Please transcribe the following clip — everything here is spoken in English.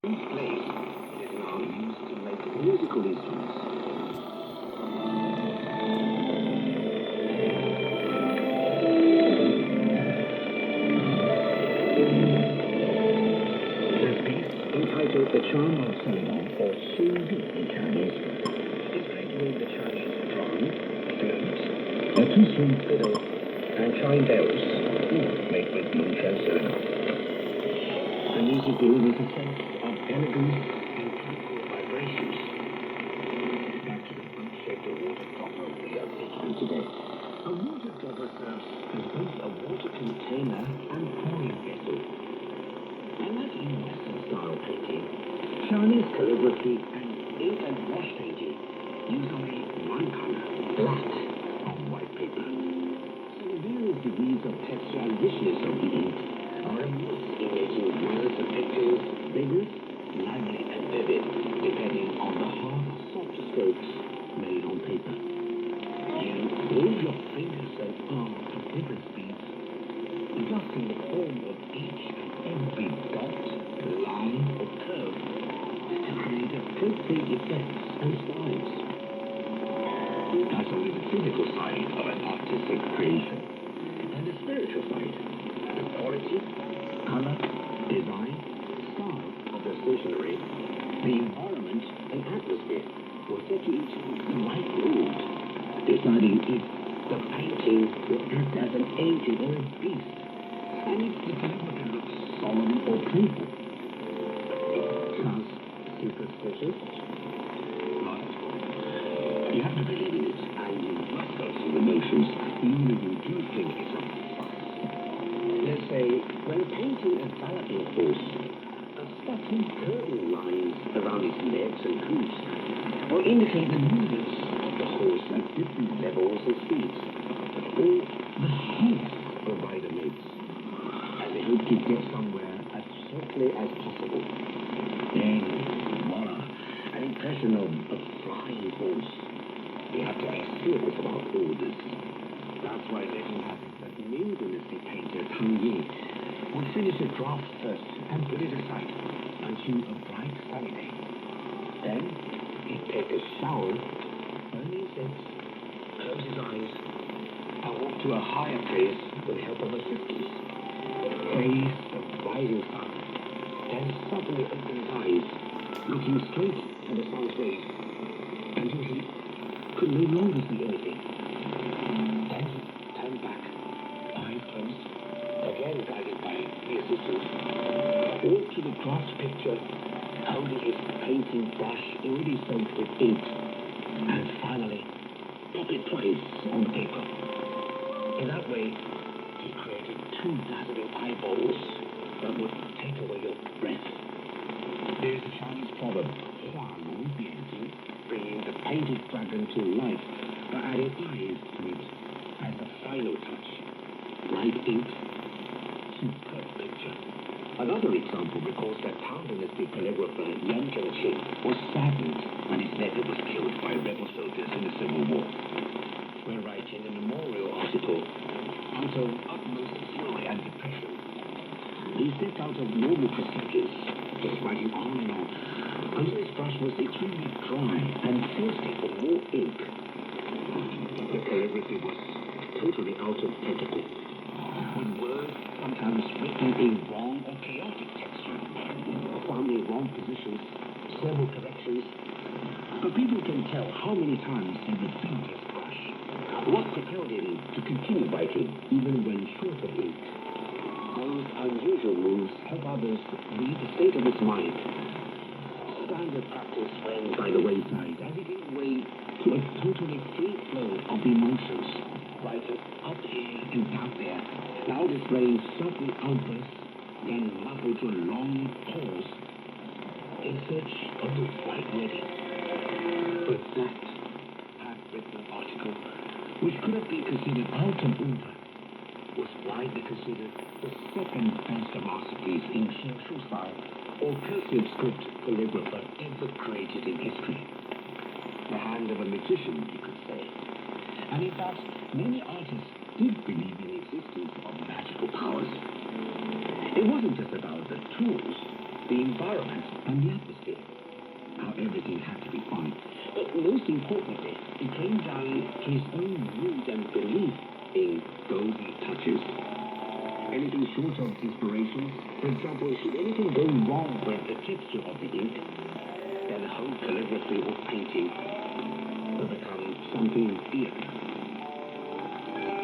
Whose place it is now used to make musical instruments. This piece, entitled The Charm of Xianyang, or Xu in Chinese, is played with the Chinese drum, flute, a two-string fiddle, and chime bells, made with Longquan cylinder. The music delivers a sense of elegance and tranquil vibrations. Back to the fruit-shaped water dropper we are featuring today. A water dropper serves as both a water container and pouring vessel. Unlike in Western style painting, Chinese calligraphy and ink and wash painting use only one color, black, on white paper. So the various degrees of texture and richness of the ink are immense in making words and pictures vigorous, lively, and vivid, depending on the hard or soft strokes made on paper. You move your fingers and arms at different speeds, adjusting the form of each and every dot, line, or curve to create appropriate effects and styles. That's only the physical side of an artistic creation, and the spiritual side, the quality, color, design, style of the stationery, the environment and atmosphere will set you into the right mood, deciding if the painting will act as an angel or a beast, and if the calligraphy looks solemn or playful. Sounds superstitious? Not at all. You have to believe in it, and you must go through the motions, even if you do think it's a farce. Let's say, when painting a galloping horse, a subtle curving lines around its legs and hooves will indicate the movements of the horse at different levels and speeds, or the haste the rider makes, as they hope to get somewhere as swiftly as possible. Then, voila, an impression of a flying horse. You have to be serious about all this. That's why legend has it that Ming Dynasty painter Tang Yi would finish a draft first and put it aside until a bright sunny day. Then he'd take a shower, burn incense, close his eyes, and walk to a higher place with the help of assistants. Face the rising sun, then suddenly open his eyes, looking straight at the sun's rays, until he could no longer see anything. Then he turned back, eyes closed, again guided by the assistants, walked to the draft picture, holding his painting brush already soaked with ink, and finally pop it twice on the paper. In that way, he created two dazzling eyeballs that would take away your breath. There's a Chinese proverb, bringing the painted dragon to life by adding eyes to it as the final touch. Bright ink, superb picture. Another example recalls that Tang Dynasty calligrapher Yang was saddened when his nephew was killed by rebel soldiers in the Civil War. When writing a memorial article, out of utmost fury and depression, he stepped out of normal procedures, just writing on and on, until his brush was extremely dry and thirsty for more ink. The calligraphy was totally out of protocol, with words sometimes written in wrong or chaotic texture, found in wrong positions, several corrections. But people can tell how many times he refilled his brush, what propelled him to continue writing even when short of ink. Those unusual moves help others read the state of his mind. Standard practice went by the wayside as he gave way to a totally free flow of emotions, writing up here and down there, now displaying sudden outbursts, then muffled to a long pause in search of the right wording. But that handwritten article, which could have been considered out of order, was widely considered the second best masterpiece in Xianyang style or cursive script calligrapher ever created in history. The hand of a magician, you could say. And in fact, many artists did believe in the existence of magical powers. It wasn't just about the tools, the environment, and the atmosphere. How everything had to be fine. But most importantly, it came down to his own mood and belief in golden touches. Anything short of inspiration, for example, should anything go wrong with the texture of the ink, then the whole calligraphy or painting will become something weird.